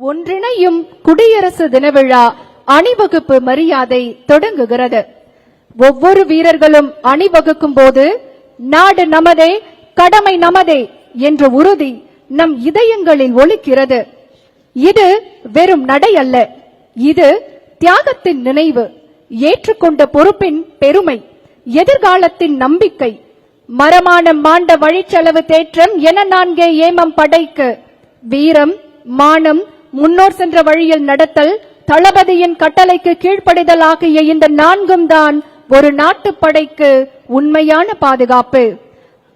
ஒன்றிணையும் குடியரசு தின விழா அணிவகுப்பு மரியாதை தொடங்குகிறது. ஒவ்வொரு வீரர்களும் அணிவகுக்கும் போது நாடு நமதே, கடமை நமதே என்ற உறுதி நம் இதயங்களில் ஒலிக்கிறது. இது வெறும் நடை அல்ல, இது தியாகத்தின் நினைவு, ஏற்றுக்கொண்ட பொறுப்பின் பெருமை, எதிர்காலத்தின் நம்பிக்கை. மரமானம் மாண்ட வழிச்செலவு தேற்றம் என நான்கே ஏமம் படைக்கு வீரம், மானம், முன்னோர் சென்ற வழியில் நடத்தல், தளபதியின் கட்டளைக்கு கீழ்ப்படிதல் ஆகிய இந்த நான்கும் தான் ஒரு நாட்டுப்படைக்கு உண்மையான பாதுகாப்பு.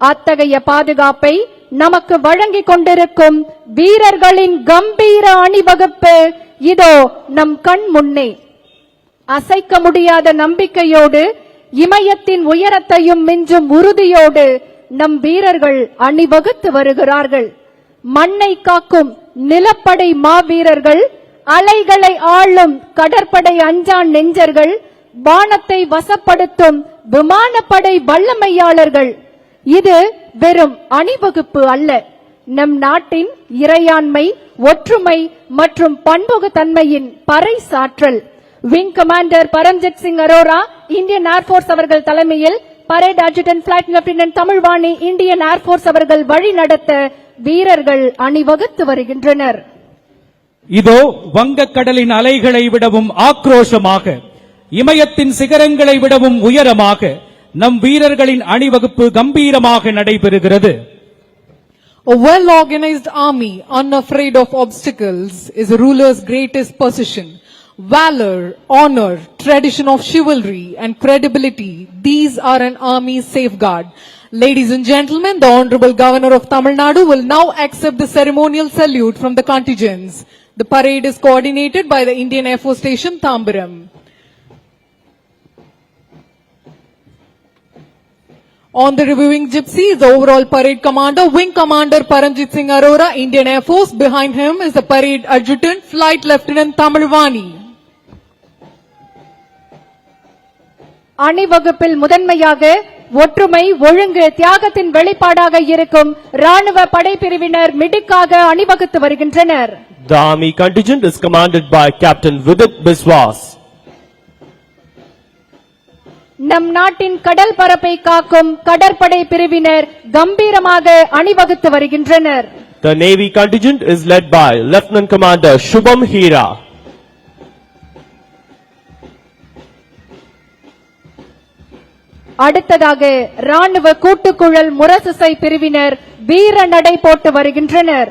அத்தகைய பாதுகாப்பை நமக்கு வழங்கிக் கொண்டிருக்கும் வீரர்களின் கம்பீர அணிவகுப்பு இதோ நம் கண் முன்னே. அசைக்க முடியாத நம்பிக்கையோடு, இமயத்தின் உயரத்தையும் மிஞ்சும் உறுதியோடு நம் வீரர்கள் அணிவகுத்து வருகிறார்கள். மண்ணை காக்கும் நிலப்படை மாவீரர்கள், அலைகளை ஆளும் கடற்படை அஞ்சான் நெஞ்சர்கள், வானத்தை வசப்படுத்தும் விமானப்படை வல்லமையாளர்கள். இது வெறும் அணிவகுப்பு அல்ல, நம் நாட்டின் இறையாண்மை, ஒற்றுமை மற்றும் பன்முகத்தன்மையின் பறைசாற்றல். Wing commander Paramjit Singh Arora, Indian air force அவர்கள் தலைமையில் parade adjutant flight lieutenant Tamilvani, Indian air force அவர்கள் வழி நடத்த வீரர்கள் அணிவகுத்து வருகின்றனர். இதோ வங்கக்கடலின் அலைகளை விடவும் ஆக்ரோஷமாக, இமயத்தின் சிகரங்களை விடவும் உயரமாக நம் வீரர்களின் அணிவகுப்பு கம்பீரமாக நடைபெறுகிறது. A well-organized army, unafraid of obstacles, is a ruler's greatest possession. Valor, honor, tradition of chivalry and credibility, these are an army's safeguard. Ladies and gentlemen, the Honorable Governor of Tamil Nadu will now accept the ceremonial salute from the contingents. The parade is coordinated by the Indian Air Force Station, Tambaram. On the reviewing gypsy is the overall parade commander, Wing Commander Paramjit Singh Arora, Indian Air Force. Behind him is the parade adjutant, Flight Lieutenant Tamilvani. அணிவகுப்பில் முதன்மையாக ஒற்றுமை, ஒழுங்கு, தியாகத்தின் வெளிப்பாடாக இருக்கும் ராணுவ படைப்பிரிவினர் மிடுக்காக அணிவகுத்து வருகின்றனர். The army contingent is commanded by Captain Vidit Biswas. நம் நாட்டின் கடல் பரப்பை காக்கும் கடற்படை பிரிவினர் கம்பீரமாக அணிவகுத்து வருகின்றனர். The navy contingent is led by Lieutenant Commander Shubham Hira. அடுத்ததாக ராணுவ கூட்டுக்குழல் முரசுசை பிரிவினர் வீர நடை போட்டு வருகின்றனர்.